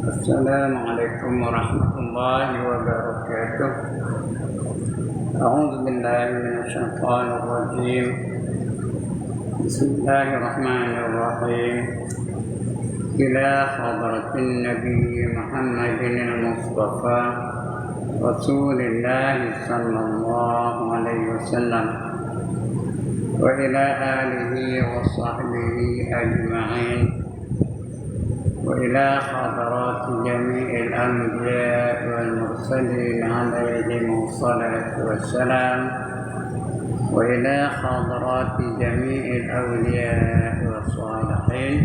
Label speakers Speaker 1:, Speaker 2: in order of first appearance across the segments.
Speaker 1: Assalamualaikum warahmatullahi wabarakatuh. A'udzu billahi minasyaitonir rajim. Bismillahirrahmanirrahim. Ila hadratin Nabi Muhammadin al-Mustafa Rasulillah sallallahu alaihi wasallam wa ila alihi wa sahbihi ajma'in. وإلى حضرات جميع الأنبياء والمرسلين عليهم الصلاة والسلام وإلى حضرات جميع الأولياء والصالحين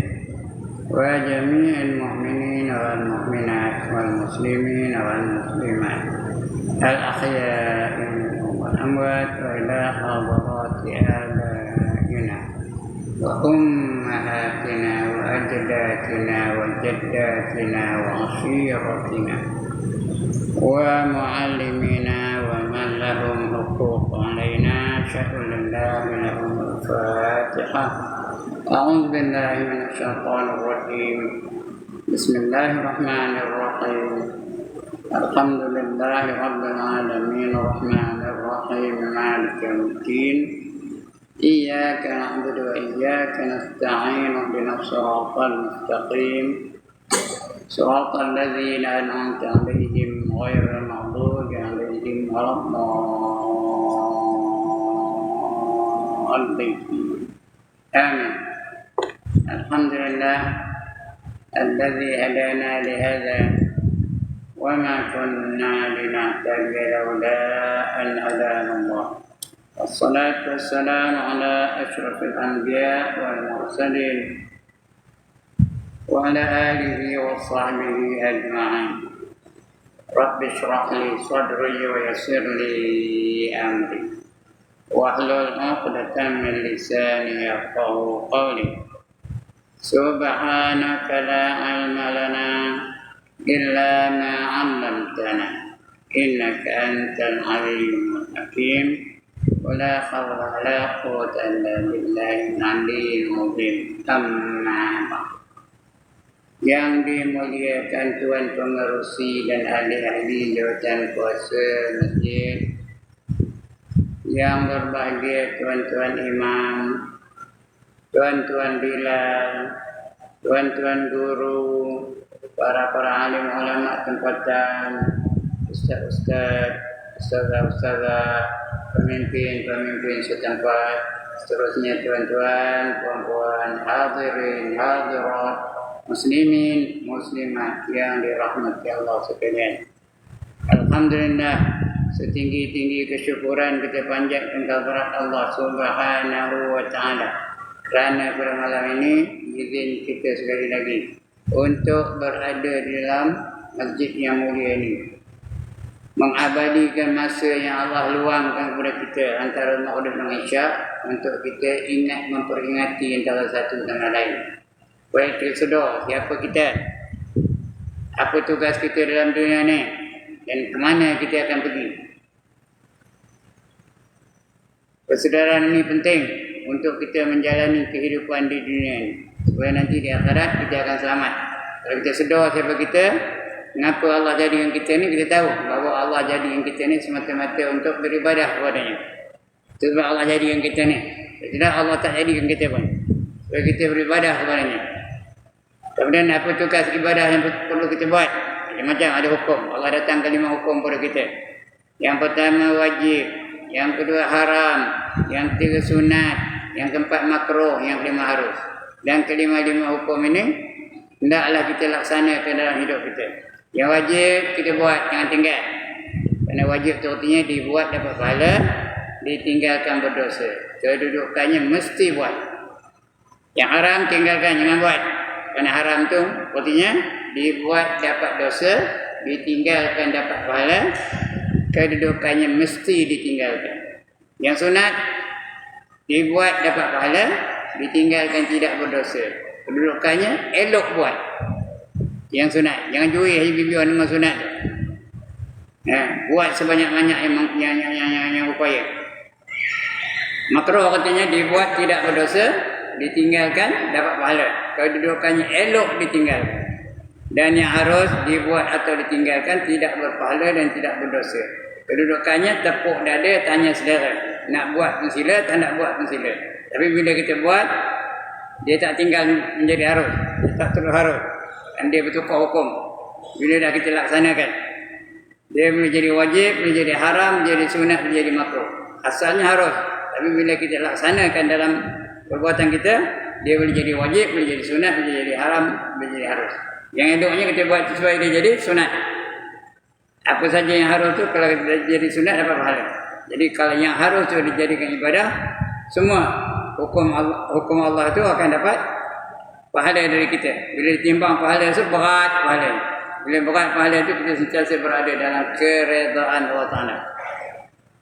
Speaker 1: وجميع المؤمنين والمؤمنات والمسلمين والمسلمات الأحياء منهم والأموات وإلى حضرات آبائنا وأمهاتنا وأجدادنا وجداتنا وعشيرتنا ومعلمينا ومن لهم حقوق علينا أشهد أن لا إله إلا الفاتحة. أعوذ بالله من الشيطان الرجيم. بسم الله الرحمن الرحيم. الحمد لله رب العالمين الرحمن الرحيم مالك يوم الدين. إياك نعبد وإياك نستعين اهدنا الصراط المستقيم صراط الذين أنعمت عليهم غير المغضوب عليهم ولا الضالين. آمين. الحمد لله الذي هدانا لهذا وما كنا لنهتدي لولا أن هدانا الله. والصلاة والسلام على أشرف الأنبياء والمرسلين وعلى آله وصحبه أجمعين. رب اشرح لي صدري ويسر لي أمري واحلل عقدة من لساني يفقهوا قولي. سبحانك لا علم لنا إلا ما علمتنا إنك أنت العليم الحكيم. ولا حول ولا قوة إلا بالله العلي العظيم. Amma ba'd. Yang dimuliakan Tuan Pengerusi dan ahli-ahli jawatan kuasa masjid, yang berbahagia tuan-tuan imam, tuan-tuan bilal, tuan-tuan guru, para alim ulama tempatan, ustaz-ustaz, ustazah-ustazah, pemimpin-pemimpin setempat, seterusnya tuan-tuan, puan-puan, hadirin, hadirat, muslimin, muslimat yang dirahmati Allah sekalian. Alhamdulillah, setinggi-tinggi kesyukuran kita panjatkan kehadirat Allah Subhanahu wa taala kerana pada malam ini izin kita sekali lagi untuk berada di dalam masjid yang mulia ini, mengabadikan masa yang Allah luangkan kepada kita antara maghrib dan isyak untuk kita ingat memperingati antara satu sama lain. Baik kita sedar siapa kita, apa tugas kita dalam dunia ni, dan ke mana kita akan pergi. Persaudaraan ini penting untuk kita menjalani kehidupan di dunia ini, supaya nanti di akhirat kita akan selamat. Kalau kita sedar siapa kita, mengapa Allah jadikan kita ni, kita tahu bahawa Allah jadikan kita ni semata-mata untuk beribadah kepadanya. Sebab Allah jadikan kita ni. Tidak, Allah tak jadikan kita pun supaya kita beribadah kepadanya. Kemudian apa tugas ibadah yang perlu kita buat? Macam-macam ada hukum. Allah datangkan 5 hukum kepada kita. Yang pertama wajib, yang kedua haram, yang ketiga sunat, yang keempat makruh, yang kelima harus. Dan kelima-lima hukum ini hendaklah kita laksanakan dalam hidup kita. Yang wajib kita buat, jangan tinggal. Kerana wajib itu artinya dibuat dapat pahala, ditinggalkan berdosa. Kedudukannya mesti buat. Yang haram tinggalkan, jangan buat. Kerana haram itu artinya dibuat dapat dosa, ditinggalkan dapat pahala, kedudukannya mesti ditinggalkan. Yang sunat dibuat dapat pahala, ditinggalkan tidak berdosa, kedudukannya elok buat. Yang sunat, jangan curi haji bibian dengan sunat. Buat sebanyak-banyak yang upaya. Makruh katanya dibuat tidak berdosa, ditinggalkan dapat pahala. Kedudukannya elok ditinggalkan. Dan yang harus dibuat atau ditinggalkan tidak berpahala dan tidak berdosa. Kedudukannya tepuk dada, tanya saudara. Nak buat pun sila, tak nak buat pun sila. Tapi bila kita buat, dia tak tinggal menjadi harus. Dia tak terus harus. Dan dia bertukar hukum. Bila dah kita laksanakan. Dia boleh jadi wajib, boleh jadi haram, boleh jadi sunat, boleh jadi makruh. Asalnya harus. Tapi bila kita laksanakan dalam perbuatan kita, dia boleh jadi wajib, boleh jadi sunat, boleh jadi haram, boleh jadi harus. Yang eloknya kita buat sesuai dia jadi sunat. Apa saja yang harus tu kalau jadi sunat dapat pahala. Jadi kalau yang harus tu dijadikan ibadah, semua hukum Allah tu akan dapat pahala dari kita. Bila ditimbang pahala tu berat pahala. Bila berat pahala tu kita sentiasa berada dalam keredaan Allah Taala.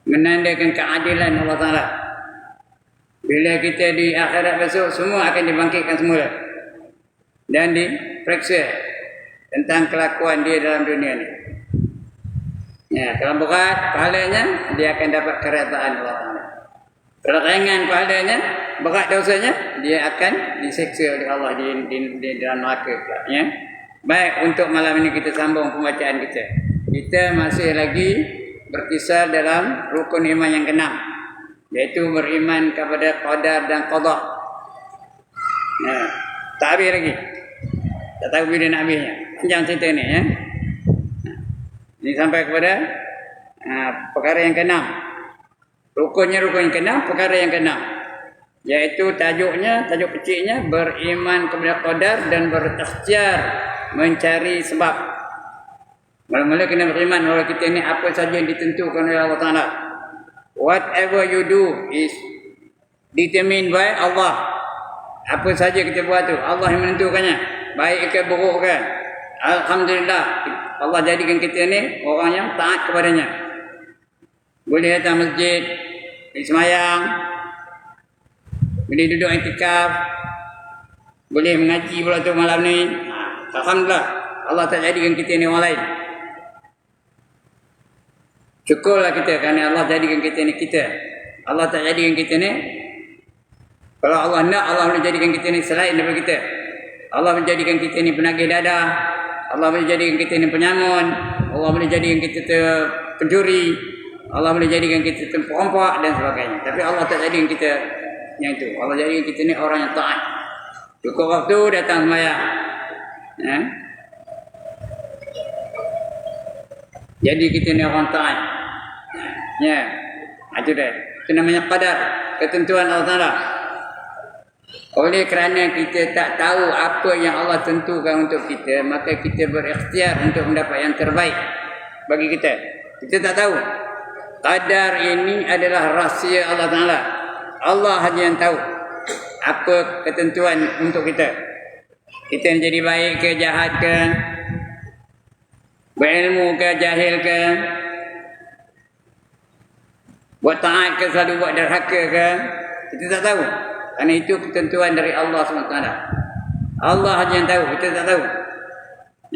Speaker 1: Menandakan keadilan Allah Taala. Bila kita di akhirat besok semua akan dibangkitkan semula dan diperiksa tentang kelakuan dia dalam dunia ni. Ya, kalau berat pahalanya, dia akan dapat keredaan Allah Taala. Kalau ringan pahalanya, berat dosanya, dia akan diseksa oleh Allah di dalam neraka. Ya. Baik, untuk malam ini kita sambung pembacaan kita. Kita masih lagi berkisar dalam rukun iman yang ke-6, iaitu beriman kepada qadar dan qada. Nah, tak habis lagi. Tak tahu bila nak habisnya. Panjang cerita ni ya. Ini sampai kepada perkara yang ke-6. Rukunnya rukun yang ke-6, perkara yang ke-6. Iaitu tajuk kecilnya beriman kepada qadar dan berikhtiar mencari sebab. Mula-mula kena beriman bahawa kita ni apa saja yang ditentukan oleh Allah Taala. Whatever you do is determined by Allah. Apa saja kita buat tu, Allah yang menentukannya. Baik ke buruk ke. Alhamdulillah, Allah jadikan kita ni orang yang taat kepadanya. Boleh datang masjid, pergi semayang, boleh duduk iktikaf, boleh mengaji pula tu malam ni. Alhamdulillah, Allah tak jadikan kita ni orang lain. Syukurlah kita kerana Allah jadikan kita ni kita. Allah tak jadikan kita ni. Kalau Allah nak, Allah boleh jadikan kita ni selain daripada kita. Allah boleh jadikan kita ni penagih dadah. Allah boleh jadikan kita ni penyamun. Allah boleh jadikan kita pencuri. Allah boleh jadikan kita perompak dan sebagainya. Tapi Allah tak jadikan kita yang itu. Allah jadikan kita ni orang yang taat. Cukup waktu datang sembahyang. Ya? Jadi kita ni orang taat. Ya. Itu dah. Itu namanya qadar, ketentuan Allah Taala. Oleh kerana kita tak tahu apa yang Allah tentukan untuk kita, maka kita berikhtiar untuk mendapat yang terbaik bagi kita. Kita tak tahu. Qadar ini adalah rahsia Allah Taala. Allah saja yang tahu apa ketentuan untuk kita. Kita jadi baik ke jahat ke, berilmu ke jahil ke, buat taat ke selalu buat derhaka ke, kita tak tahu. Kerana itu ketentuan dari Allah SWT. Allah saja yang tahu, kita tak tahu.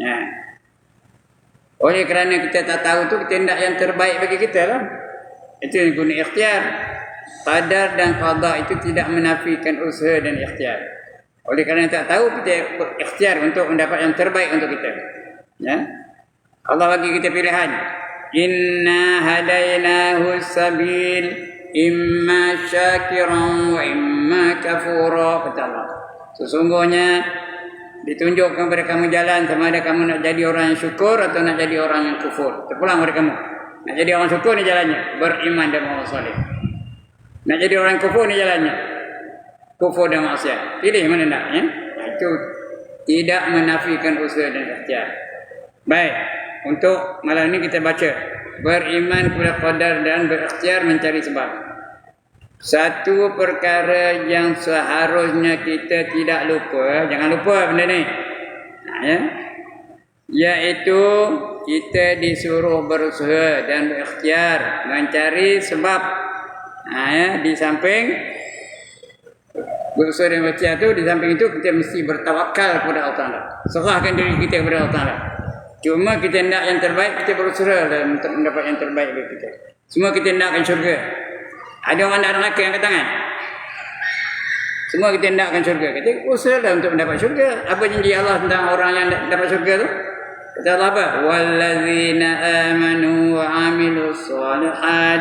Speaker 1: Ya. Oleh kerana kita tak tahu tu, kita hendak yang terbaik bagi kita lah. Itu yang guna ikhtiar. Qadar dan qada itu tidak menafikan usaha dan ikhtiar. Oleh kerana tak tahu, kita ikhtiar untuk mendapat yang terbaik untuk kita. Ya. Allah bagi kita pilihan. Inna hadainahu sabil imma syakiran wa imma kafura, kata Allah. Sesungguhnya ditunjukkan kepada kamu jalan, sama ada kamu nak jadi orang yang syukur atau nak jadi orang yang kufur. Terpulang kepada kamu. Nak jadi orang syukur ni jalannya, beriman dan beramal saleh. Nak jadi orang kufur ni jalannya, kufur dan maksiat. Pilih mana nak ya? Itu tidak menafikan usaha dan ikhtiar. Baik, untuk malam ini kita baca beriman kepada qadar dan berikhtiar mencari sebab. Satu perkara yang seharusnya kita tidak lupa, jangan lupa benda ni. Ya. Iaitu kita disuruh berusaha dan berikhtiar mencari sebab. Ya, di samping berusaha dan berikhtiar tu, di samping itu kita mesti bertawakal kepada Allah Taala. Serahkan diri kita kepada Allah Taala. Cuma kita nak yang terbaik, kita berusaha untuk mendapat yang terbaik bagi kita. Semua kita nakkan syurga. Ada orang nak neraka yang angkat tangan? Semua kita hendakkan syurga. Kita usahalah untuk mendapat syurga. Apa janji Allah tentang orang yang dapat syurga tu? Kata Allah apa? Wallazina amanu wa amilus solihat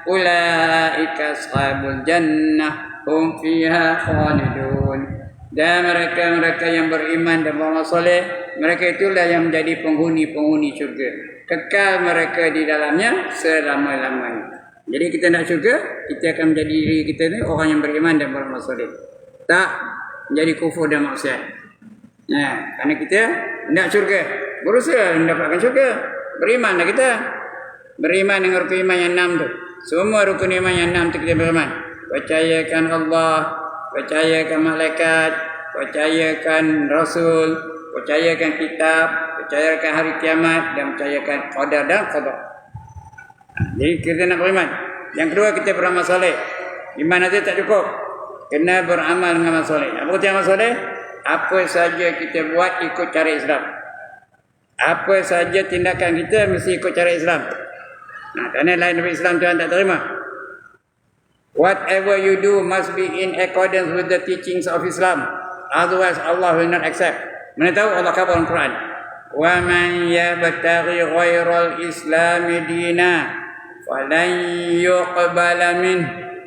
Speaker 1: ulaika ashabul jannah hum fiha khalidun. Dan mereka-mereka yang beriman dan beramal soleh, mereka itulah yang menjadi penghuni-penghuni syurga. Kekal mereka di dalamnya selama-lamanya. Jadi kita nak syurga, kita akan menjadi diri kita ni orang yang beriman dan beramal soleh. Tak menjadi kufur dan maksiat. Nah, kerana kita nak syurga, berusaha mendapatkan syurga. Berimanlah kita. Beriman dengan rukun iman yang 6 tu. Semua rukun iman yang 6 tu kita beriman. Percayakan Allah, percayakan malaikat, percayakan Rasul, percayakan kitab, percayakan hari kiamat dan percayakan qadar dan qada. Jadi kita nak beriman. Yang kedua kita beramal soleh. Iman saja tak cukup. Kena beramal dengan amal soleh. Apa kata amal soleh? Apa saja kita buat ikut cara Islam. Apa saja tindakan kita mesti ikut cara Islam. Kerana lain daripada Islam Tuhan tak terima. Whatever you do must be in accordance with the teachings of Islam. Otherwise Allah will not accept. Mana tahu Allah kata dalam Quran. Wa man yabtaghi ghairal Islam dina falan yuqbala min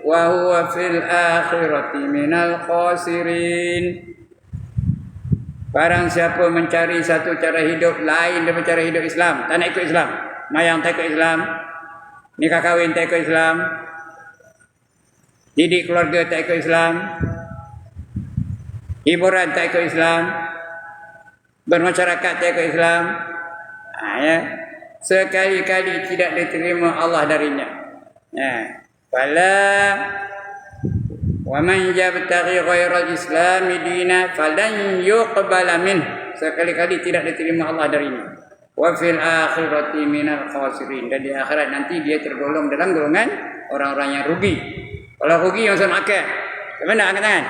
Speaker 1: wa huwa fil akhirati minal khasirin. Barang siapa mencari satu cara hidup lain daripada cara hidup Islam, tak nak ikut Islam, mayang tak ikut Islam, nikah kahwin tak ikut Islam, didik keluarga tak ikut Islam, hiburan tak ikut Islam, bermasyarakat tak ikut Islam, ya. Sekali-kali tidak diterima Allah darinya. Fala wa man yabtaghi ghairal Islam dina falan yuqbala min. Sekali-kali tidak diterima Allah darinya. Wa fil akhirati minal khasirin. Dan di akhirat nanti dia tergolong dalam golongan orang-orang yang rugi. Kalau rugi yang masuk neraka. Siapa nak angkat tangan?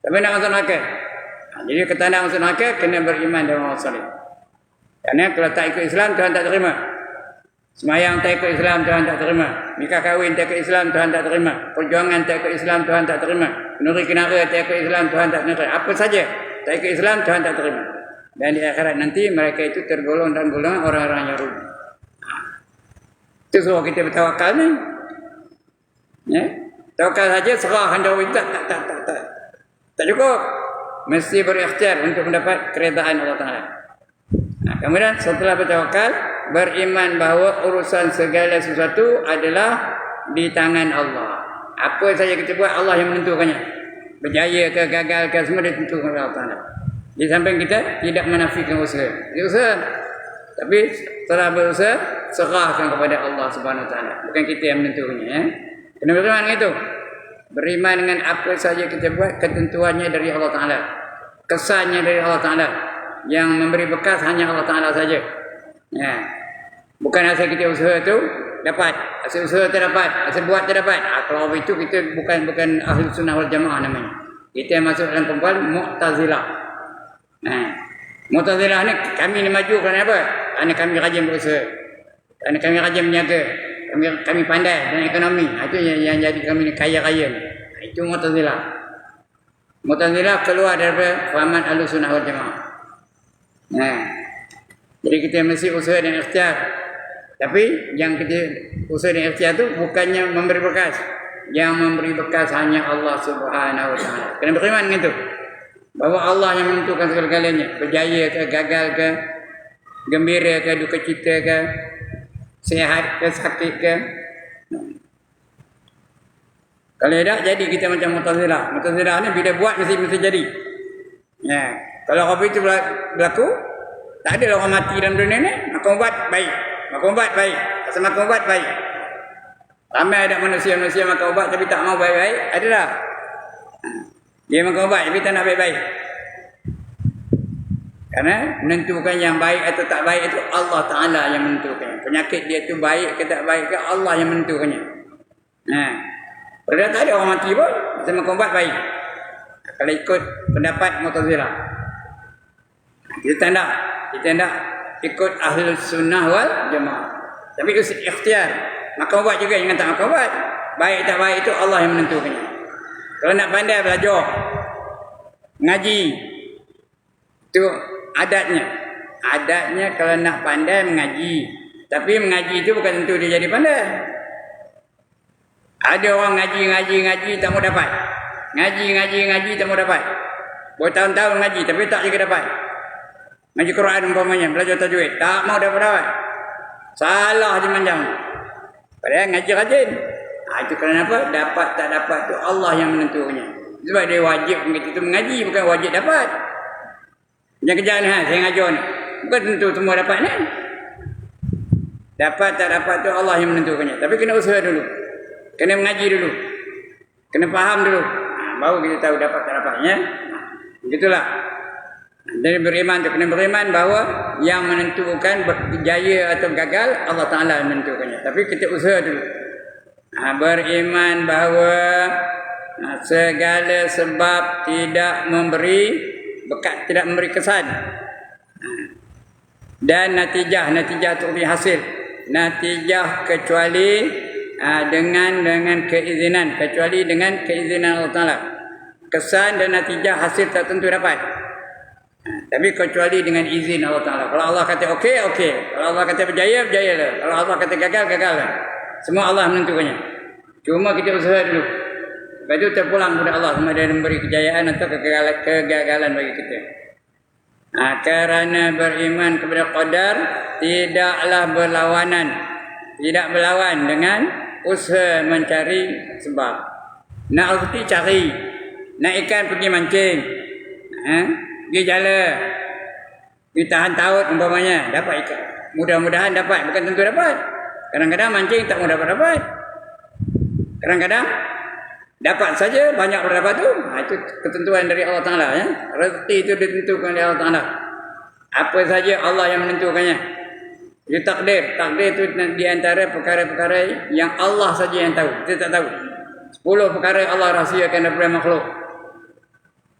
Speaker 1: Siapa nak masuk neraka? Jadi ketanda masuk neraka kena beriman dan beramal soleh. Kerana kalau tak ikut Islam Tuhan tak terima. Semayang tak ikut Islam Tuhan tak terima. Nikah kahwin tak ikut Islam Tuhan tak terima. Perjuangan tak ikut Islam Tuhan tak terima. Nuri kenara tak ikut Islam Tuhan tak terima. Apa saja tak ikut Islam Tuhan tak terima. Dan di akhirat nanti mereka itu tergolong dalam golongan orang-orang yang rugi. Itu sebab kita bertawakal ni. Ya? Tawakal saja serah hendak tak cukup. Mesti berikhtiar untuk mendapat keredaan Allah Ta'ala. Kemudian setelah bertawakal, beriman bahawa urusan segala sesuatu adalah di tangan Allah. Apa saja kita buat Allah yang menentukannya. Berjaya ke gagal ke semua ditentukan oleh Allah Ta'ala. Di samping kita tidak menafikan usaha. Dia usaha. Tapi setelah berusaha, serahkan kepada Allah Subhanahu Wa Ta'ala. Bukan kita yang menentukannya. Ya? Kena beriman dengan itu. Beriman dengan apa saja kita buat, ketentuannya dari Allah Ta'ala. Kesannya dari Allah Ta'ala. Yang memberi bekas hanya Allah Ta'ala saja. Ya. Bukan asal kita usaha tu dapat, asal usaha tak dapat, asal buat tak dapat. Kalau itu kita bukan ahli sunnah wal jamaah namanya. Kita masuk dalam kumpulan Mu'tazilah. Mu'tazilah ni kami ni maju kerana apa? Kerana kami rajin berusaha. Kerana kami rajin berniaga. Kami pandai dalam ekonomi. Itu yang jadi kami ni kaya-kaya ni. Itu Mu'tazilah. Mu'tazilah keluar daripada fahaman ahli sunnah wal jamaah. Jadi kita mesti usaha dan ikhtiar. Tapi yang kita usaha dan ikhtiar tu bukannya memberi bekas. Yang memberi bekas hanya Allah Subhanahu Wa Ta'ala. Kena beriman dengan itu. Bahawa Allah yang menentukan segala-galanya. Berjaya ke, gagal ke, gembira ke, duka cita ke, sihat ke, sakit ke. Kalau tidak, jadi kita macam Mu'tazilah. Mu'tazilah ni bila buat mesti jadi. Ya. Kalau apa itu berlaku, tak ada orang mati dalam dunia ni, makan ubat baik. Makan ubat baik. Pasal makan ubat baik. Ramai ada manusia-manusia makan ubat tapi tak mau baik-baik. Ada tak? Dia makan ubat tapi tak nak baik-baik. Kerana menentukan yang baik atau tak baik itu Allah Ta'ala yang menentukannya. Penyakit dia tu baik ke tak baik ke Allah yang menentukannya. Padahal tak ada orang mati pun, pasal makan ubat baik. Kalau ikut pendapat Mu'tazilah. Kita tak ikut ahli sunnah wal jamaah. Tapi ikhtiar. Makan ubat juga, jangan tak makan ubat. Baik tak baik itu Allah yang menentukannya. Kalau nak pandai belajar ngaji, itu adatnya. Adatnya kalau nak pandai mengaji. Tapi mengaji itu bukan tentu dia jadi pandai. Ada orang ngaji tak mau dapat. Ngaji tak mau dapat. Bertahun-tahun ngaji tapi tak juga dapat. Ngaji Quran umpamanya, belajar tajwid, tak mau dapat. Salah je macam. Padahal ngaji rajin. Itu kenapa? Dapat tak dapat tu Allah yang menentukannya. Sebab dia wajib itu mengaji, bukan wajib dapat. Jangan kejar ni, saya ngajar ni. Bukan tentu semua dapat ni. Dapat tak dapat tu Allah yang menentukannya. Tapi kena usaha dulu. Kena mengaji dulu. Kena faham dulu. Baru kita tahu dapat tak dapatnya. Begitulah. Dari beriman tu kena beriman bahawa yang menentukan berjaya atau gagal Allah Ta'ala menentukannya. Tapi kita usaha dulu. Beriman bahawa segala sebab tidak memberi bekat, tidak memberi kesan. Dan natijah itu lebih hasil. Natijah kecuali dengan keizinan, kecuali dengan keizinan Allah Ta'ala. Kesan dan natijah hasil tak tentu dapat. Tapi kecuali dengan izin Allah Ta'ala. Kalau Allah kata okey, okey. Kalau Allah kata berjaya, berjayalah. Kalau Allah kata gagal, gagallah. Semua Allah menentukannya. Cuma kita usaha dulu. Lepas itu terpulang kepada Allah sama dia memberi kejayaan atau kegagalan bagi kita. Kerana beriman kepada qadar tidaklah berlawanan. Tidak berlawan dengan usaha mencari sebab. Nak roti cari. Nak ikan pergi mancing. Pergi jala. Pergi tahan taut umpamanya. Dapat ikan. Mudah-mudahan dapat. Bukan tentu dapat. Kadang-kadang mancing tak mau dapat-dapat. Kadang-kadang dapat saja, banyak berdapat tu. Itu ketentuan dari Allah Ta'ala. Ya? Rezeki itu ditentukan oleh Allah Ta'ala. Apa saja Allah yang menentukannya. Itu takdir. Takdir itu di antara perkara-perkara yang Allah saja yang tahu. Kita tak tahu. 10 perkara Allah rahsiakan daripada makhluk.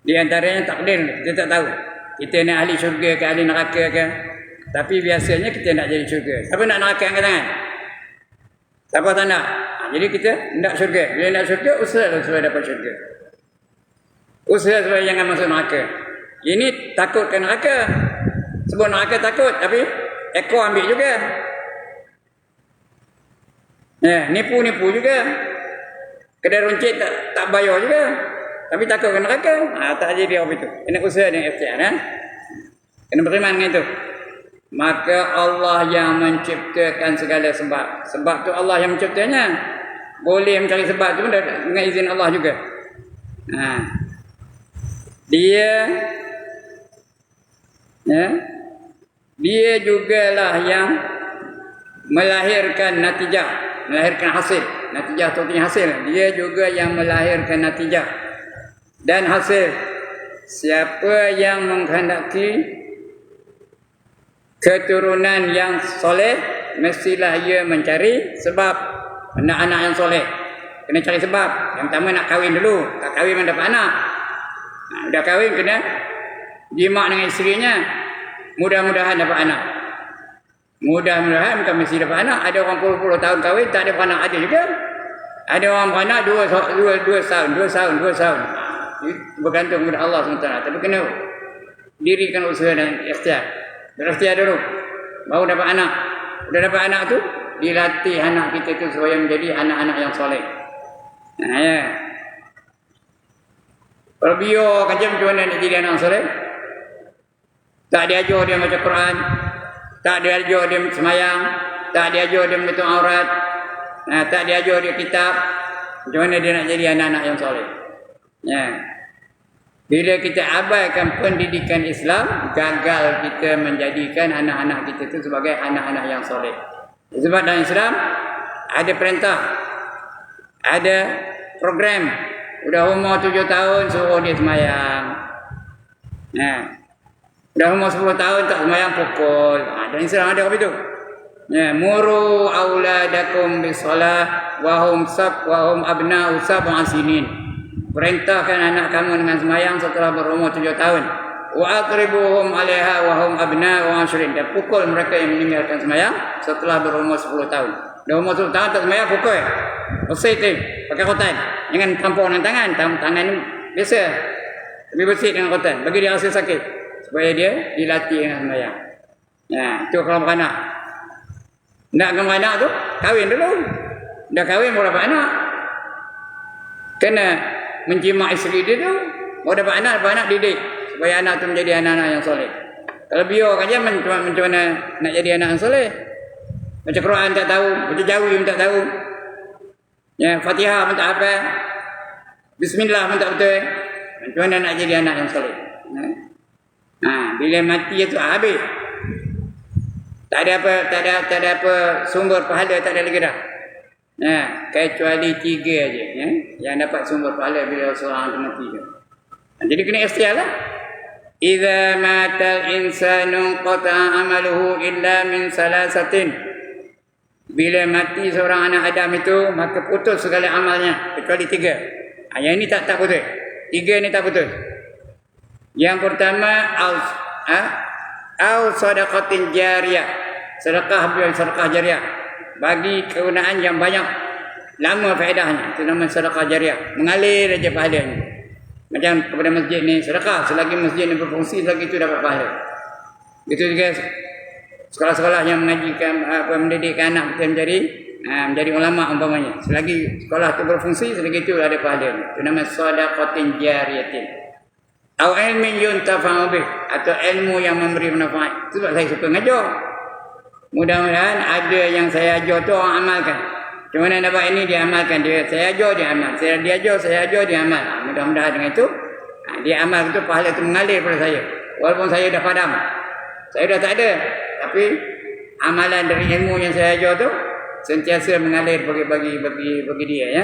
Speaker 1: Di antaranya takdir. Kita tak tahu. Kita nak ahli syurga ke ahli neraka ke. Tapi biasanya kita nak jadi syurga. Siapa nak neraka angkat tangan? Siapa tak nak? Jadi kita nak syurga. Bila nak syurga, usaha supaya dapat syurga. Usaha supaya jangan masuk neraka. Ini takut ke neraka. Sebab neraka takut. Tapi ekor ambil juga. Nipu-nipu juga. Kedai runcit tak bayar juga. Tapi takut ke neraka. Tak jadi apa itu. Kena usaha dengan ikhtiar. Kena beriman dengan itu. Maka Allah yang menciptakan segala sebab. Sebab tu Allah yang menciptanya. Boleh mencari sebab tu dengan izin Allah juga. Dia jugalah yang melahirkan natijah, melahirkan hasil. Natijah tu artinya hasil. Dia juga yang melahirkan natijah dan hasil. Siapa yang menghendaki keturunan yang soleh, mestilah ia mencari sebab. Anak-anak yang soleh kena cari sebab. Yang pertama nak kahwin dulu. Tak kahwin mana dapat anak. Dah kahwin kena jima' dengan isterinya. Mudah-mudahan dapat anak. Mudah-mudahan bukan mesti dapat anak. Ada orang puluh-puluh tahun kahwin tak ada anak, ada juga. Ada orang beranak 2 tahun. Bergantung kepada Allah SWT. Tapi kena dirikan usaha dan ikhtiar. Berikhtiar dulu baru dapat anak. Sudah dapat anak tu, dilatih anak kita tu supaya menjadi anak-anak yang soleh. Kalau biar macam mana nak jadi anak soleh? Tak diajar dia baca Quran, tak diajar dia semayang, tak diajar dia menutup aurat, tak diajar dia kitab. Macam mana dia nak jadi anak-anak yang soleh? Bila kita abaikan pendidikan Islam, gagal kita menjadikan anak-anak kita itu sebagai anak-anak yang soleh. Sebab dalam Islam ada perintah, ada program. Udah umur 7 tahun suruh dia semayang. Udah umur 10 tahun tak semayang pukul. Dalam Islam ada apa itu? Muru auladakum bisalah wa hum abna'u sab'a sinin. Perintahkan anak kamu dengan semayang setelah berumur 7 tahun. Wa aqribuhum 'alaiha wa hum abna'u 'ashrin. Dan pukul mereka yang meninggalkan semayang setelah berumur 10 tahun. Dah umur 10 tahun tak semayang pukul. Usai tu pakai rotan. Jangan tampuk dengan tangan. Tangan ni biasa. Tapi bersih dengan kotan. Bagi dia rasa sakit. Supaya dia dilatih dengan sembahyang. Itu kalau beranak. Nak dengan beranak tu, kahwin dulu. Dah kahwin baru dapat anak. Kena menjimak isteri dia tu. Baru dapat anak didik. Supaya anak tu menjadi anak-anak yang soleh. Kalau biarkan je macam mana nak jadi anak yang soleh. Baca Quran tak tahu, baca Jawi pun tak tahu. Ya, Fatihah pun tak hafal. Bismillah pun tak betul. Macam mana nak jadi anak yang soleh? Bila mati itu habis. Tak ada apa sumber pahala, tak ada lagi dah. Kecuali 3 aja yang dapat sumber pahala bila seorang tu mati tu. Jadi kena ikhtiar lah. Idza matal insanu qata'a amaluhu illa min salasatin. Bila mati seorang anak Adam itu, maka putus segala amalnya kecuali 3. Yang ini tak putus. 3 ni tak putus. Yang pertama au sadaqatin jariyah. Sedekah jariyah. Bagi kegunaan yang banyak, lama faedahnya. Itu nama sedekah jariyah. Mengalir aja pahalanya. Macam kepada masjid ni sedekah, selagi masjid ni berfungsi, selagi itu dapat pahala. Itu juga sekolah-sekolah yang mengajikan mendidikkan anak kita menjadi ulama umpamanya. Selagi sekolah itu berfungsi, selagi itu ada pahala. Itu nama shadaqatin jariyatin. Atau ilmin yuntafa'u bih, atau ilmu yang memberi manfaat. Itu sebab saya suka ngajar. Mudah-mudahan ada yang saya ajar tu orang amalkan. Macam mana dapat ini dia amalkan. Saya ajar dia amal. Dia ajar dia amal. Mudah-mudahan dengan itu dia amal itu, pahala itu mengalir pada saya. Walaupun saya dah padam. Saya dah tak ada. Tapi amalan dari ilmu yang saya ajar tu sentiasa mengalir bagi dia ya.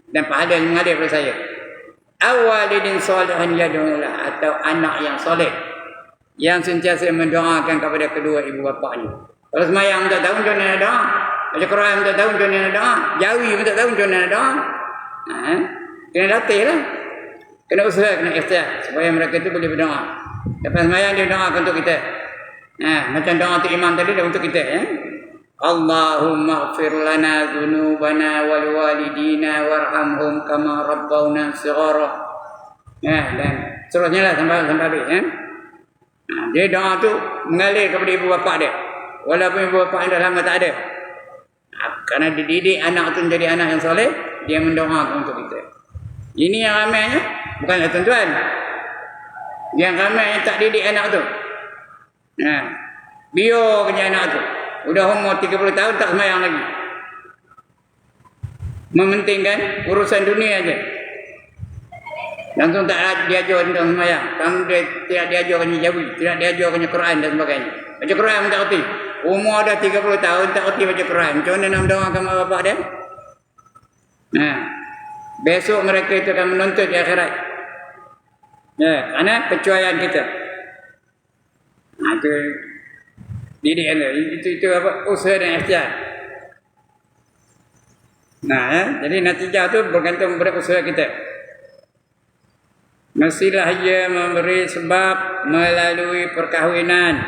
Speaker 1: Dan pahala yang mengalir pada saya. Awalidin salihan yad'ulah, atau anak yang soleh yang sentiasa mendoakan kepada kedua ibu bapanya. Kalau semayang tak tahu macam mana doa. Baca Quran tak tahu macam mana doa. Jawi pun tak tahu macam mana doa. Kena latih lah. Kena usaha, kena ikhtiar supaya mereka itu boleh berdoa. Lepas semayang dia doakan untuk kita. Macam doa untuk imam tadi dah untuk kita ya. Allahumma ighfir lana dhunubana wal walidina warhamhum kama rabbawna shighara. Dan seterusnya lah sampai habis ya. Dia doa tu mengalir kepada ibu bapa dia. Walaupun ibu bapa dah lama tak ada. Kerana dididik anak tu menjadi anak yang soleh, dia mendoakan untuk kita. Ini yang ramainya, bukanlah tuan-tuan. Yang ramai yang tak didik anak tu. Biar kerja anak tu. Udah umur 30 tahun tak semayang lagi. Mementingkan urusan dunia aja. Langsung tak diajar tentang semayang. Kamu tidak diajarkan Jawi, tidak diajarkan Quran dan sebagainya. Baca Quran pun tak erti. Umur dah 30 tahun tak erti baca Quran. Macam mana nak mendoakan mak bapak dia? Besok mereka itu akan menuntut di akhirat. Kerana kecuaian kita. Itu didik anda. Itu apa? Usaha dan ikhtiar. Jadi natijah itu bergantung pada usaha kita. Mestilah ia memberi sebab melalui perkahwinan.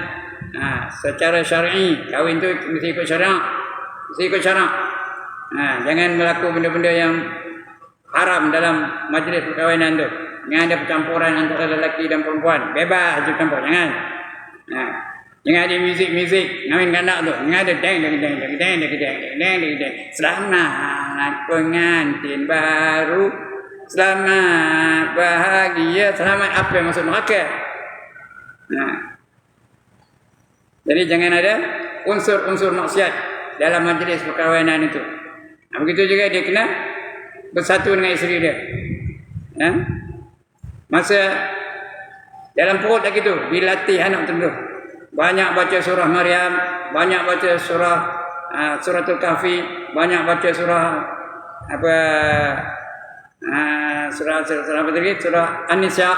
Speaker 1: Secara syar'i. Kahwin tu mesti ikut syarak. Jangan melakukan benda-benda yang haram dalam majlis perkahwinan tu. Jangan ada percampuran antara lelaki dan perempuan. Bebas je campur. Jangan. Jangan ada muzik-muzik ngawin kanak tu. Jangan ada deng. Selamat pengantin baru. Selamat bahagia. Selamat apa yang maksud neraka. Jadi jangan ada unsur-unsur maksiat dalam majlis perkahwinan itu. Begitu juga dia kena bersatu dengan isteri dia. Masa dalam perut lagi tu dilatih anak tu. Banyak baca surah Maryam, banyak baca surah suratul Kahfi, banyak baca surah surah apa tadi? Surah An-Nisa.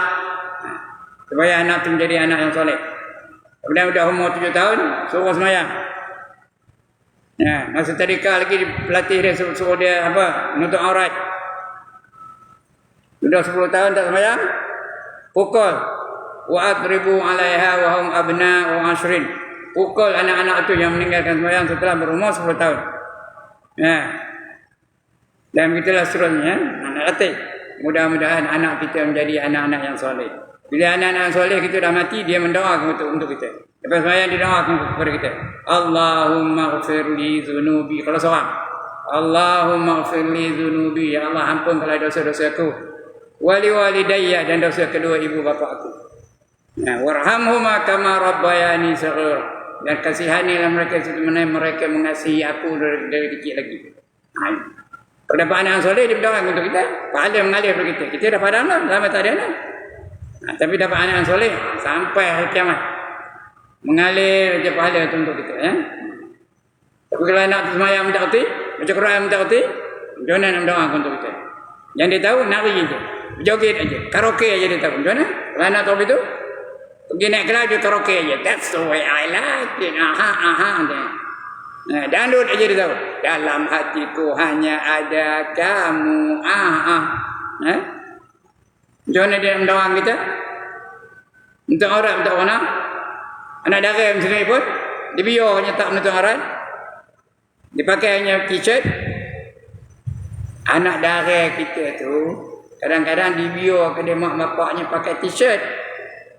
Speaker 1: Supaya anak tu menjadi anak yang soleh. Kemudian dah umur 7 tahun, suruh semayang. Masa tadika lagi pelatih dia suruh dia menutup aurat. Sudah 10 tahun tak semayang, pukul. Wa'adribu 'alaiha wa hum abna'u 'ashrin. Pukul anak-anak itu yang meninggalkan semayang setelah berumur 10 tahun. Dan begitulah seterusnya. Nak latih. Mudah-mudahan anak kita menjadi anak-anak yang soleh. Bila anak-anak yang soleh kita dah mati, dia mendoakan untuk kita. Lepas sembahyang dia doakan kepada kita. Allahumma ghfirli dhunubi. Kalau seorang. Allahumma ghfirli dhunubi. Ya Allah ampunkanlah dosa-dosaku. Wali walidayya, dan dosa kedua ibu bapa aku. Nah, warhamhuma kama rabbayani shaghira. Dan kasihanilah mereka seperti mereka mengasihi aku dari kecil lagi. Terdapat anak yang soleh dia berdoa untuk kita. Pahala mengalir kepada kita. Kita dah padam lah. Lama tak ada anak. Tapi dapat anak yang soleh sampai hari kiamat. Mengalir je pahala itu untuk kita. Ya? Tapi kalau anak tu semayang minta kerti, baca Quran minta kerti, macam mana nak berdoa untuk kita? Yang dia tahu, nari je. Berjoget aja. Karaoke aja dia tahu. Macam mana? Kalau anak tahu itu, pergi naik kelas dia karaoke aja. That's the way I like it. Aha. Nah, dandut aja dia tahu. Dalam hatiku hanya ada kamu. Macam mana dia mendoang kita? Untuk aurat, untuk mana? Anak dara sendiri pun, dia biar hanya tak menutup aurat. Dia pakai hanya t-shirt. Anak dara kita tu, kadang-kadang dia biar ke dia mak bapaknya pakai t-shirt.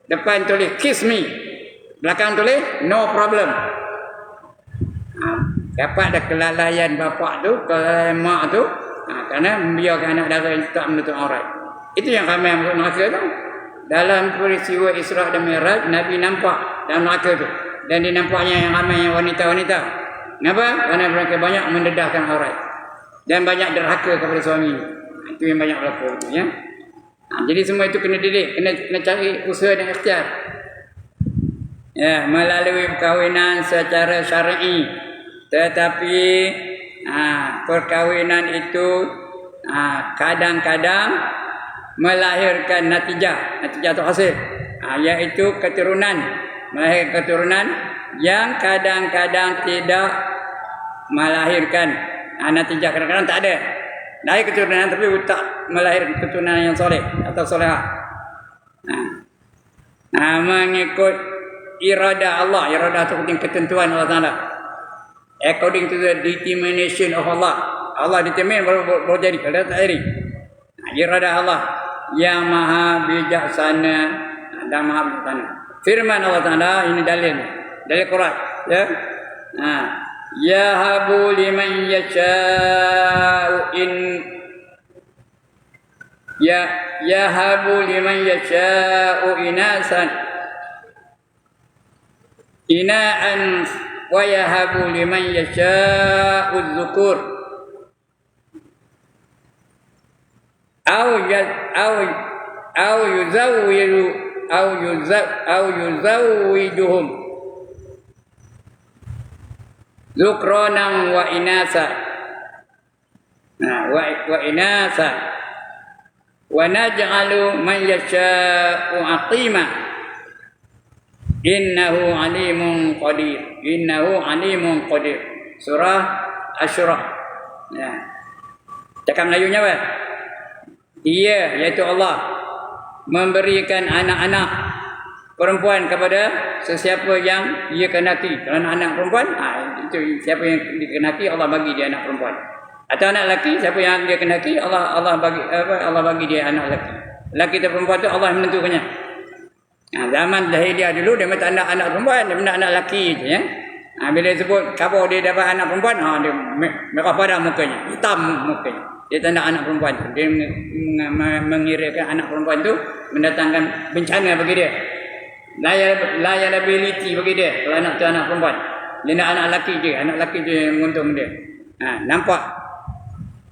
Speaker 1: Depan tulis, kiss me. Belakang tulis, no problem. Dapat dah kelalaian bapak tu, kelalaian mak tu, kerana membiarkan anak dara yang tak menutup aurat. Itu yang ramai masuk neraka tu. Dalam peristiwa Isra' dan Mi'raj, Nabi nampak dalam neraka tu. Dan dia nampaknya yang ramai yang wanita-wanita. Kenapa? Kerana mereka banyak mendedahkan aurat. Dan banyak derhaka kepada suami. Itu yang banyak berlaku tu, ya. Jadi semua itu kena didik, kena cari usaha dan ikhtiar. Ya, melalui perkahwinan secara syar'i. Tetapi perkahwinan itu kadang-kadang melahirkan natijah atau hasil, iaitu keturunan, melahirkan keturunan yang kadang-kadang tidak melahirkan natijah, kadang-kadang tak ada lahir keturunan tapi tak melahirkan keturunan yang soleh atau solehah. Mengikut iradah Allah, iradah itu penting, ketentuan Allah Taala. According to the determination of Allah. Allah determine baru jadi, kalau tak jadi. Iradah Allah yang maha bijaksana dan maha bijaksana. Firman Allah Taala, ini dalil Quran, ya. Yahabu liman yasha'u yahabu liman yasha'u inaan wa yahabu liman yasha'u dzukur au yuzawwijuhum dzukronan wa inasa. Wa inasa wa naj'alu man yasha'u aqima. Innahu alimun qadir. Surah Asy-Syura. Ya. Cakap Melayunya apa? Ia, iaitu Allah, memberikan anak-anak perempuan kepada sesiapa yang ia kehendaki. Kalau anak perempuan, itu siapa yang dikehendaki Allah bagi dia anak perempuan. Atau anak lelaki, siapa yang dia kehendaki Allah bagi dia anak lelaki. Lelaki atau perempuan tu Allah menentukannya. Zaman jahiliah dulu dia minta anak perempuan, dia minta anak lelaki je, ya. Bila sebut khabar dia dapat anak perempuan, dia merah padam mukanya, hitam mukanya. Dia tanda anak perempuan tu. Dia mengirakan anak perempuan tu mendatangkan bencana bagi dia. Liability bagi dia. Kalau anak tu anak perempuan, dia nak anak lelaki je. Anak lelaki je yang menguntung dia. Nampak,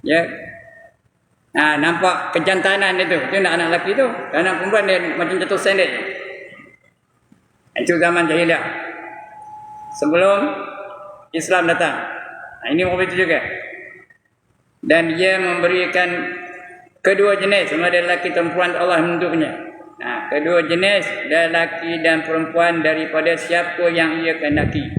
Speaker 1: ya. Nampak kejantanan dia tu. Dia nak anak lelaki tu. Anak perempuan dia macam jatuh sandal. Itu zaman jahiliah, sebelum Islam datang. Ini begitu juga. Dan dia memberikan kedua jenis, sama ada lelaki dan perempuan, Allah menentukannya. Kedua jenis lelaki dan perempuan daripada siapa yang ia kehendaki.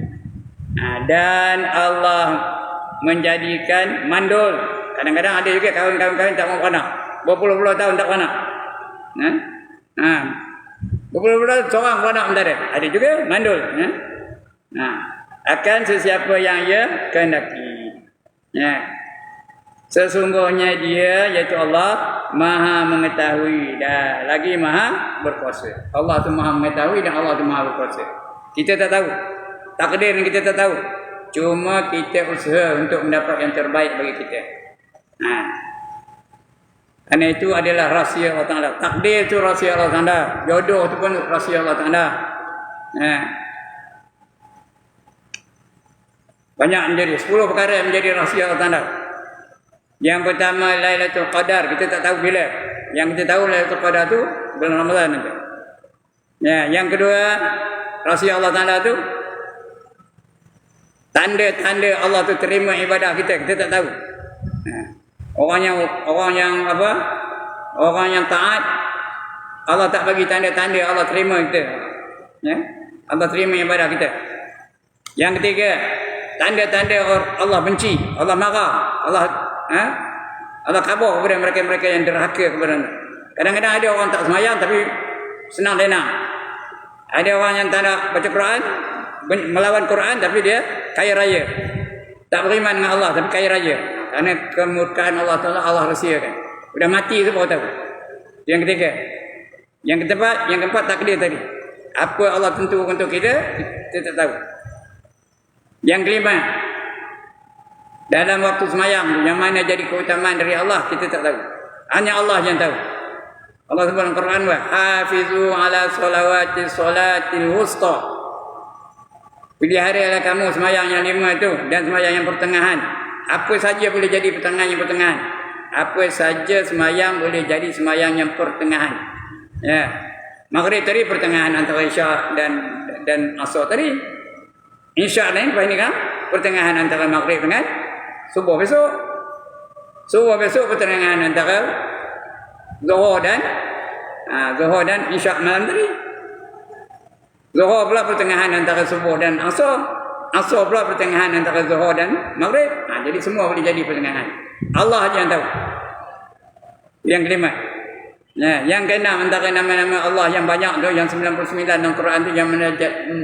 Speaker 1: Dan Allah menjadikan mandul. Kadang-kadang ada juga kawan-kawan tak mau anak, berpuluh-puluh tahun tak anak. Berpuluh-puluh seorang anak mentara. Ada juga mandul. Akan sesiapa yang ia kehendaki. Sesungguhnya dia, iaitu Allah, maha mengetahui dan lagi maha berkuasa. Allah tu maha mengetahui dan Allah tu maha berkuasa. Kita tak tahu. Takdir kita tak tahu. Cuma kita usaha untuk mendapat yang terbaik bagi kita. Karena itu adalah rahsia Allah Ta'ala. Takdir itu rahsia Allah Ta'ala. Jodoh itu pun rahsia Allah Ta'ala. Banyak menjadi 10 perkara yang menjadi rahsia Allah Ta'ala. Yang pertama Lailatul Qadar, kita tak tahu bila. Yang kita tahu Lailatul Qadar tu bulan Ramadan nanti. Yang kedua, rahsia Allah Taala tu tanda-tanda Allah tu terima ibadah kita tak tahu. Orang yang taat, Allah tak bagi tanda-tanda Allah terima kita. Allah terima ibadah kita. Yang ketiga, tanda-tanda Allah benci, Allah marah, Allah kabur kepada mereka-mereka yang derhaka kepada Allah. Kadang-kadang ada orang tak semayang tapi senang lenang. Ada orang yang tak nak baca Quran, melawan Quran tapi dia kaya raya. Tak beriman dengan Allah tapi kaya raya. Kerana kemurkaan Allah Ta'ala Allah rahsiakan. Sudah mati tu baru tahu. Yang ketiga. Yang keempat takdir tadi. Apa Allah tentu untuk kita tak tahu. Yang kelima, dalam waktu semayang yang mana jadi keutamaan dari Allah kita tak tahu. Hanya Allah yang tahu. Allah sebut dalam Quran, wa hafizu ala salawati salatil wusta. Peliharalah kamu semayang yang 5 itu dan semayang yang pertengahan. Apa saja boleh jadi pertengahan yang pertengahan. Apa saja semayang boleh jadi semayang yang pertengahan. Maghrib tadi pertengahan antara Isya dan Asar tadi. Isya lain apa ini kan? Pertengahan antara Maghrib dengan subuh besok. Subuh besok pertengahan antara Zuhur dan Isya malam tadi. Zuhur pula pertengahan antara subuh dan Asar. Asar pula pertengahan antara Zuhur dan Maghrib. Jadi semua boleh jadi pertengahan. Allah saja yang tahu. Yang kelima. Yang keenam antara nama-nama Allah yang banyak tu, yang 99 dalam Quran tu,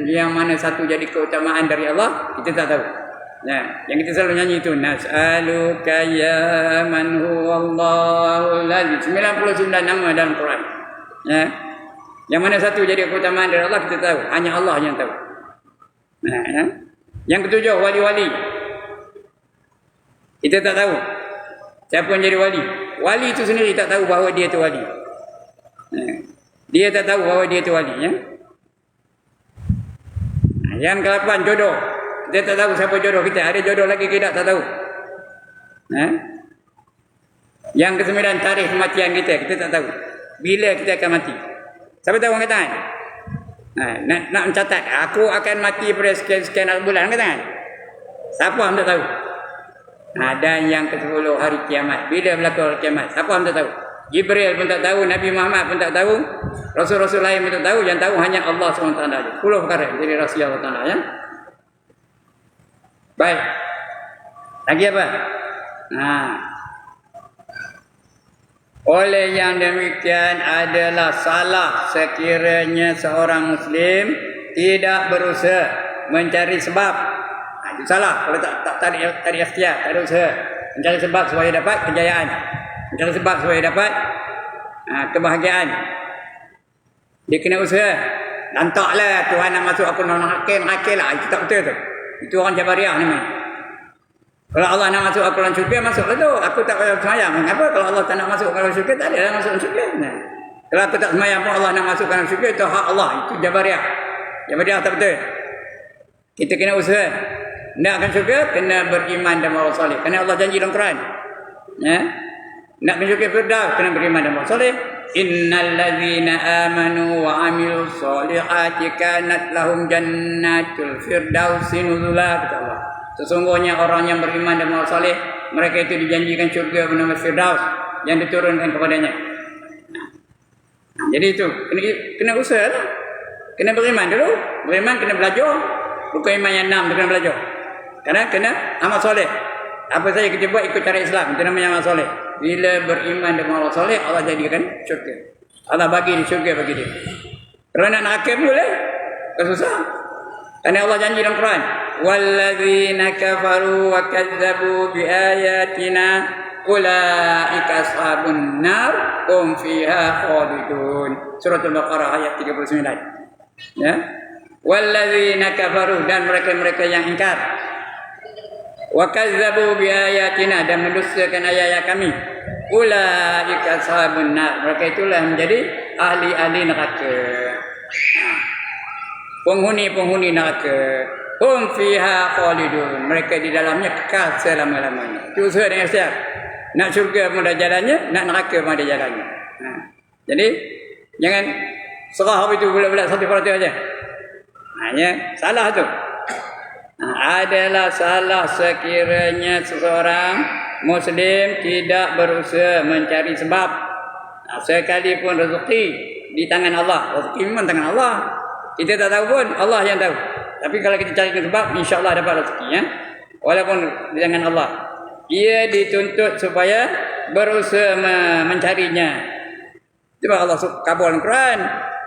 Speaker 1: yang mana satu jadi keutamaan dari Allah, kita tak tahu. Yang kita selalu nyanyi itu, nas'aluka ya man huwallahu ladzi, 99 nama dalam Quran. Yang mana satu jadi keutamaan dari Allah kita tahu, hanya Allah yang tahu. Yang ketujuh, wali-wali. Kita tak tahu siapa yang jadi wali. Wali itu sendiri tak tahu bahawa dia itu wali. Dia tak tahu bahawa dia itu wali. Yang ke-8, jodoh. Kita tak tahu siapa jodoh kita. Ada jodoh lagi kita tak tahu. Yang ke-9, tarikh kematian kita. Kita tak tahu bila kita akan mati. Siapa tahu angkat tangan? Nak mencatat, aku akan mati pada sekian-sekian bulan, angkat tangan. Siapa yang tak tahu? Dan yang ke-10, hari kiamat. Bila berlaku hari kiamat? Siapa yang tak tahu? Jibril pun tak tahu, Nabi Muhammad pun tak tahu, Rasul-Rasul lain pun tak tahu. Yang tahu hanya Allah SWT. 10 perkara jadi rahsia Allah Ta'ala. Baik. Lagi apa? Oleh yang demikian adalah salah sekiranya seorang Muslim tidak berusaha mencari sebab. Itu salah kalau tak tarik ikhtiar, tak ada usaha. Mencari sebab supaya dapat kejayaan. Mencari sebab supaya dapat kebahagiaan. Dia kena usaha. Lantaklah Tuhan nak masuk aku nak hakim lah. Itu tak betul tu. Itu orang Jabariyah namanya. Kalau Allah nak masuk aku dalam syurga, masuklah tu. Aku tak payah semayang. Kenapa? Kalau Allah tak nak masuk dalam syurga, tak ada masuk dalam syurga. Kalau aku tak semayang pun Allah nak masuk dalam syurga, itu hak Allah. Itu Jabariyah. Jabariyah tak betul. Kita kena usaha. Nak akan syurga, kena beriman dan beramal soleh. Kerana Allah janji dalam Quran. Nak ke syurga Firdaus, kena beriman dan beramal soleh. Innal ladzina amanu wa amilus solihati kanat lahum jannatul firdausi nuzula, kata Allah. Sesungguhnya orang yang beriman dan beramal soleh, mereka itu dijanjikan syurga bernama Firdaus yang diturunkan kepadanya. Jadi itu kena usaha lah. Kena beriman dulu. Beriman kena belajar. Bukan iman yang 6 kena belajar. Kerana kena amal soleh. Apa saja kita buat ikut cara Islam, itu namanya amal soleh. Bila beriman dan beramal soleh, Allah jadikan syurga. Allah bagi di syurga bagi dia. Kalau nak hakim boleh, susah. Kerana Allah janji dalam Quran, walladzina kafaru wa kazzabu biayatina ulaika ashabun nar hum fiha khalidun. Surah Al-Baqarah ayat 39. Ya. Walladzina kafaru, dan mereka-mereka yang ingkar, wa kazzabu bi ayatina, dan mendustakan ayat-ayat kami, ulaika ashabun nar, mereka itulah menjadi ahli-ahli neraka. Penghuni-penghuni neraka. Hum fiha khalidun, mereka di dalamnya kekal selama-lamanya. Itu usaha dengan siap. Nak syurga pun ada jalannya, nak neraka pun ada jalannya. Jadi jangan serah itu bulat-bulat satu perhati aja. Hanya salah tu. Adalah salah sekiranya seseorang Muslim tidak berusaha mencari sebab. Sekalipun rezeki di tangan Allah, rezeki memang tangan Allah. Kita tak tahu pun, Allah yang tahu. Tapi kalau kita cari sebab, insya-Allah dapat rezeki, ya. Walaupun di tangan Allah. Ia dituntut supaya berusaha mencarinya. Sebab Allah kabul Al-Quran.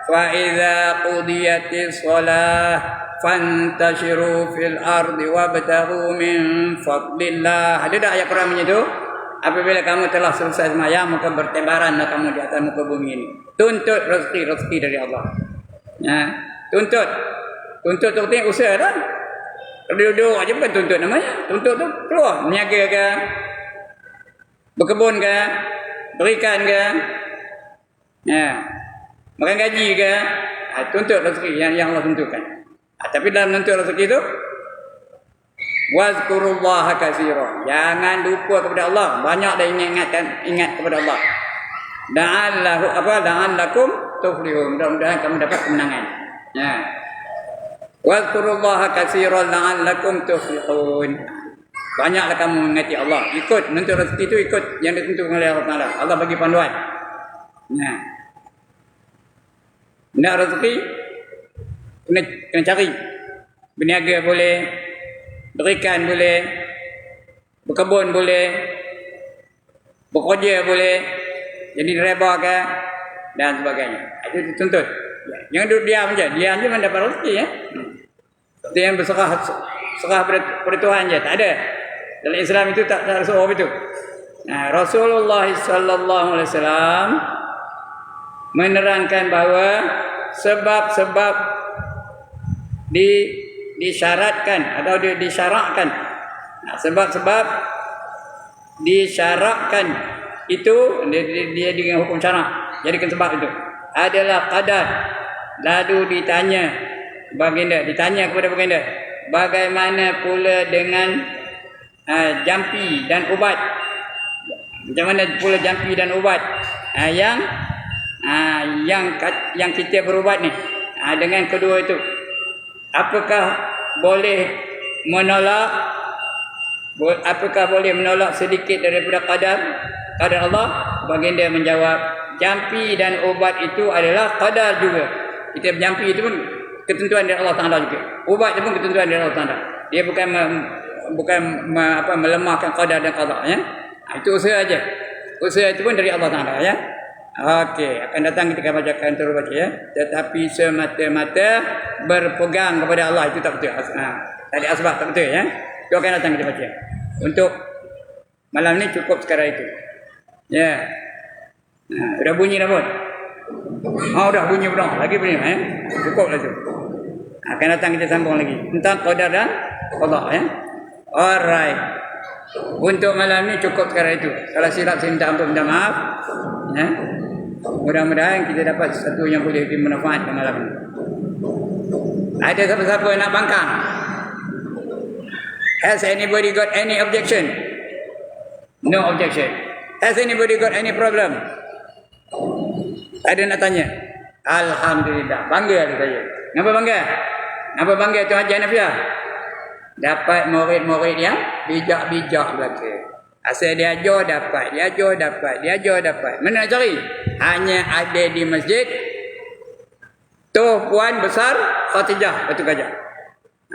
Speaker 1: Fa idza qudiyatis shalah fantashiru fil ardi wabtaghu min fadlillah. Ada tak ayat Quran macam itu? Apabila kamu telah selesai sembahyang, maka bertebaranlah kamu di atas muka bumi ini. Tuntut rezeki dari Allah. Ya, tuntut tu artinya usaha dah. Duduk aja bukan tuntut namanya. Tuntut tu keluar, meniaga ke, berkebun ke, berikan ke, ya, makan gaji ke, tuntut rezeki yang Allah tentukan. Tapi dalam menuntut rezeki itu, wazkurullaha katsiran, jangan lupa kepada Allah, banyak dah ingat kepada Allah. La'allakum tuflihun, mudah-mudahan kamu dapat kemenangan. Ya. Wazkurullaha katsiran la'allakum tuflihun. Banyaklah kamu mengingati Allah. Ikut menuntut rezeki itu, ikut yang ditentukan oleh Allah Taala. Allah bagi panduan. Nah. Nak rezeki kena cari. Berniaga boleh, berikan boleh, berkebun boleh, bekerja boleh, jadi driver ke, dan sebagainya. Itu dituntut. Jangan duduk diam je. Diam je mendapat rezeki, ya. Seperti yang berserah pada Tuhan je. Tak ada. Dalam Islam itu tak ada suruh itu. Nah, Rasulullah sallallahu alaihi wasallam menerangkan bahawa sebab-sebab disyaratkan atau disyarakkan. Nah, sebab-sebab disyarakkan itu dia dengan hukum syarak. Jadikan sebab itu adalah qadar. Lalu ditanya kepada baginda, bagaimana pula dengan jampi dan ubat? Macam mana pula jampi dan ubat yang kita berubat ni, dengan kedua itu, apakah boleh menolak sedikit daripada qadar Allah? Baginda menjawab, jampi dan ubat itu adalah qadar juga. Kita jampi itu pun ketentuan dari Allah Taala juga. Ubat itu pun ketentuan dari Allah Taala. Dia bukan melemahkan qadar dan qada, ya. Itu usaha aja. Usaha itu pun dari Allah Taala, ya. Okey, akan datang kita akan bacakan terus baca, ya. Tetapi semata-mata berpegang kepada Allah itu tak betul. Tadi asbab tak betul, ya. Itu akan datang kita baca. Untuk malam ni cukup sekarang itu. Ya. Dah bunyi dah pun. Dah bunyi belum? Lagi bunyi, ya. Cukuplah tu. Akan datang kita sambung lagi tentang qadar dan qada, ya. Alright. Untuk malam ni cukup sekarang itu. Kalau silap saya minta ampun, minta maaf. Ya. Mudah-mudahan kita dapat sesuatu yang boleh dimanfaatkan malam ini. Ada siapa-siapa nak bangkang? Has anybody got any objection? No objection. Has anybody got any problem? Ada nak tanya? Alhamdulillah. Bangga ada saya. Kenapa bangga? Kenapa bangga Tuan Haji Hanafiah? Dapat murid-murid yang bijak-bijak belaka. Asal dia ajar dapat. Mana nak cari? Hanya ada di masjid Tuh Puan Besar Khatijah Batu Gajah.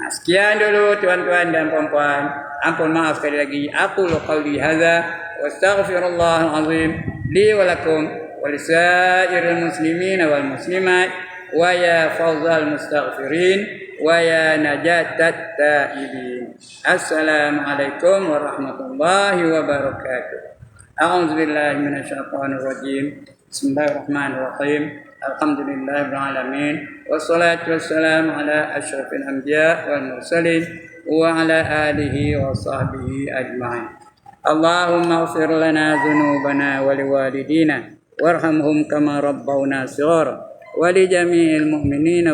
Speaker 1: Sekian dulu tuan-tuan dan puan-puan. Ampun maaf sekali lagi. Aku qauli hadza wa astaghfirullahal azim li wa lakum wa lisairil muslimin wal muslimat wa ya fawzal mustaghfirin wa ya najatat taibin. Assalamualaikum warahmatullahi wabarakatuh. أعوذ بالله من الشيطان الرجيم. بسم الله الرحمن الرحيم. الحمد لله رب العالمين والصلاة والسلام على أشرف الأنبياء والمرسلين وعلى آله وصحبه أجمعين. اللهم اغفر لنا ذنوبنا ولوالدينا وارحمهم كما ربونا صغارا ولجميع المؤمنين